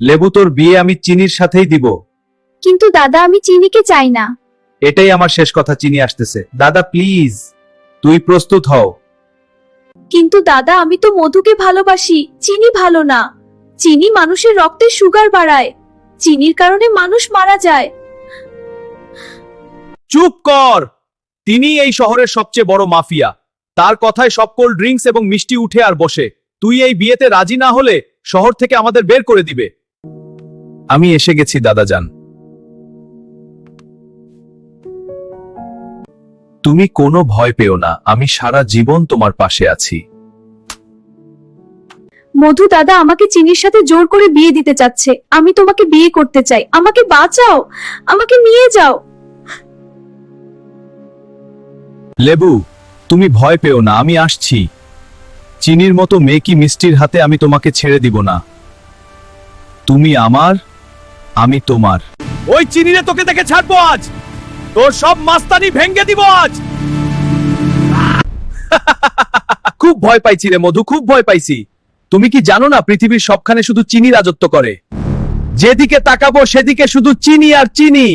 লেবু, তোর বিয়ে আমি চিনির সাথেই দিব। কিন্তু দাদা আমি চিনিকে চাই না। এটাই আমার শেষ কথা, চিনি আসতেছে। দাদা প্লিজ, তুই প্রস্তুত হও। কিন্তু দাদা আমি তো মধুকে ভালোবাসি, চিনি ভালো না। চিনি মানুষের রক্তে সুগার বাড়ায়, চিনির কারণে মানুষ মারা যায়। চুপ কর। তিনি এই শহরের সবচেয়ে বড় মাফিয়া। তার কথায় সব কোল্ড ড্রিঙ্কস এবং মিষ্টি উঠে আর বসে। তুই এই বিয়েতে রাজি না হলে শহর থেকে আমাদের বের করে দিবে। আমি এসে গেছি দাদাজান। তুমি কোনো ভয় পেও না, আমি সারা জীবন তোমার পাশে আছি। মধু দাদা আমাকে চিনির সাথে জোর করে বিয়ে দিতে চাচ্ছে। আমি তোমাকে বিয়ে করতে চাই, আমাকে বাঁচাও, আমাকে নিয়ে যাও। লেবু, তুমি ভয় পেও না, আমি আসছি। চিনির মতো মেকি মিষ্টির হাতে আমি তোমাকে ছেড়ে দিব না। তুমি আমার, আমি তোমার। ওই চিনিরে তোকে দেখে ছাড়বো আজ। তোর সব মাস্তানি ভেঙ্গে দিব আজ। খুব ভয় পাইছি রে মধু, খুব ভয় পাইছি। তুমি কি জানো না পৃথিবীর সবখানে শুধু চিনি রাজত্ব করে। যেদিকে তাকাবো সেদিকে শুধু চিনি আর চিনি।